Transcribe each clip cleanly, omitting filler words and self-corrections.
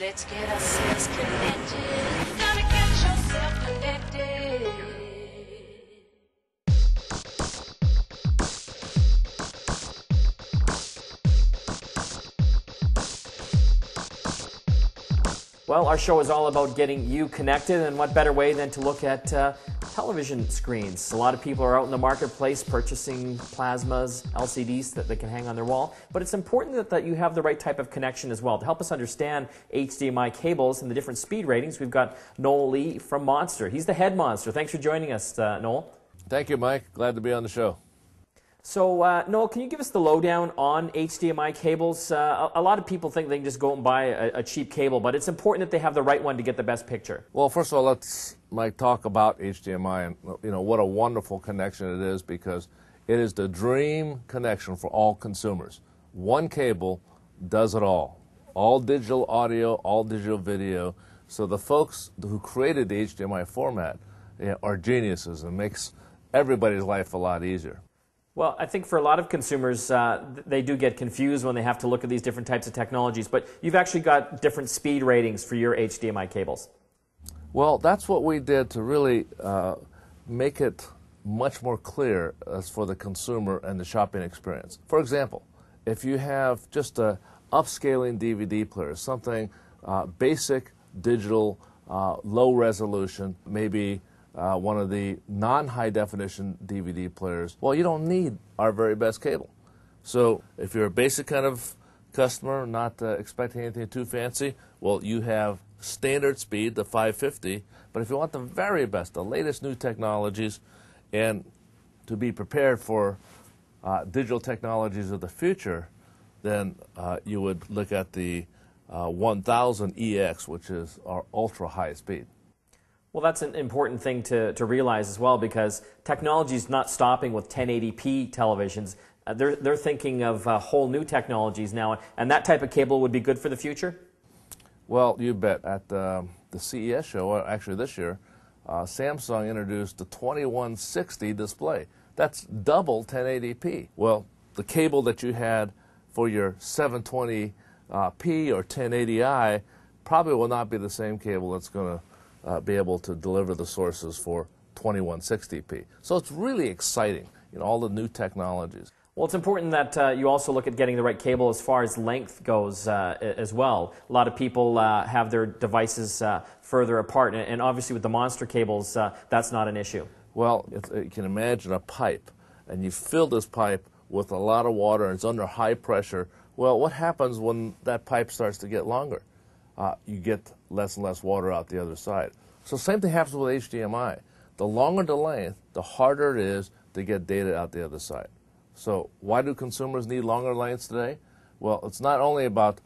Let's get ourselves connected. Gotta get yourself connected. Well, our show is all about getting you connected, and what better way than to look at television screens. A lot of people are out in the marketplace purchasing plasmas, LCDs that they can hang on their wall, but it's important that you have the right type of connection as well. To help us understand HDMI cables and the different speed ratings, we've got Noel Lee from Monster. He's the head Monster. Thanks for joining us, Noel. Thank you, Mike. Glad to be on the show. So, Noel, can you give us the lowdown on HDMI cables? A lot of people think they can just go and buy a cheap cable, but it's important that they have the right one to get the best picture. Well, first of all, let's, Mike, talk about HDMI and what a wonderful connection it is, because it is the dream connection for all consumers. One cable does it all. All digital audio, all digital video. So the folks who created the HDMI format are geniuses and makes everybody's life a lot easier. Well, I think for a lot of consumers, they do get confused when they have to look at these different types of technologies, but you've actually got different speed ratings for your HDMI cables. Well, that's what we did to really make it much more clear as for the consumer and the shopping experience. For example, if you have just a upscaling DVD player, something basic, digital, low resolution, maybe one of the non-high definition DVD players, well, you don't need our very best cable. So if you're a basic kind of customer, not expecting anything too fancy, well, you have standard speed, the 550, but if you want the very best, the latest new technologies, and to be prepared for digital technologies of the future, then you would look at the 1000 EX, which is our ultra high speed. Well, that's an important thing to realize as well, because technology is not stopping with 1080p televisions. They're thinking of whole new technologies now, and that type of cable would be good for the future? Well, you bet. At the CES show, actually this year, Samsung introduced the 2160 display. That's double 1080p. Well, the cable that you had for your 720p or 1080i probably will not be the same cable that's going to be able to deliver the sources for 2160p. So it's really exciting, all the new technologies. Well, it's important that you also look at getting the right cable as far as length goes as well. A lot of people have their devices further apart, and obviously with the Monster cables, that's not an issue. Well, you can imagine a pipe, and you fill this pipe with a lot of water, and it's under high pressure. Well, what happens when that pipe starts to get longer? You get less and less water out the other side. So same thing happens with HDMI. The longer the length, the harder it is to get data out the other side. So why do consumers need longer lengths today? Well, it's not only about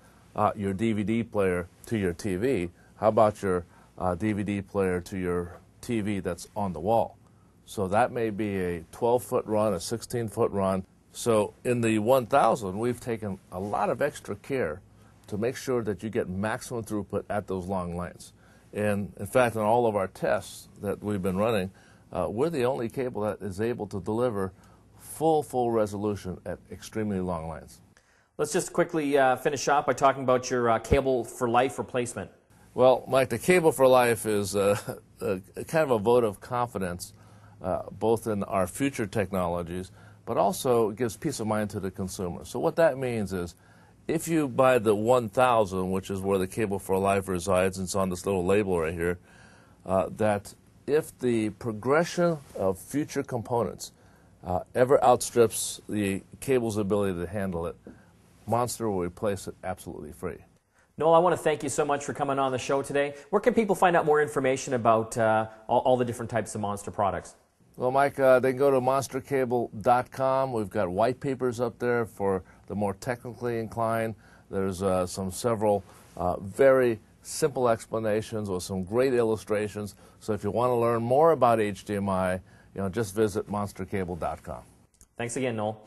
your DVD player to your TV. How about your DVD player to your TV that's on the wall? So that may be a 12-foot run, a 16-foot run. So in the 1000, we've taken a lot of extra care to make sure that you get maximum throughput at those long lengths. And in fact, in all of our tests that we've been running, we're the only cable that is able to deliver full resolution at extremely long lengths. Let's just quickly finish up by talking about your cable for life replacement. Well, Mike, the cable for life is kind of a vote of confidence, both in our future technologies, but also gives peace of mind to the consumer. So what that means is, if you buy the 1000, which is where the cable for life resides, and it's on this little label right here, that if the progression of future components ever outstrips the cable's ability to handle it, Monster will replace it absolutely free. Noel, I want to thank you so much for coming on the show today. Where can people find out more information about all the different types of Monster products? Well, Mike, they can go to monstercable.com. We've got white papers up there for the more technically inclined. There's several very simple explanations with some great illustrations. So if you want to learn more about HDMI, just visit monstercable.com. Thanks again, Noel.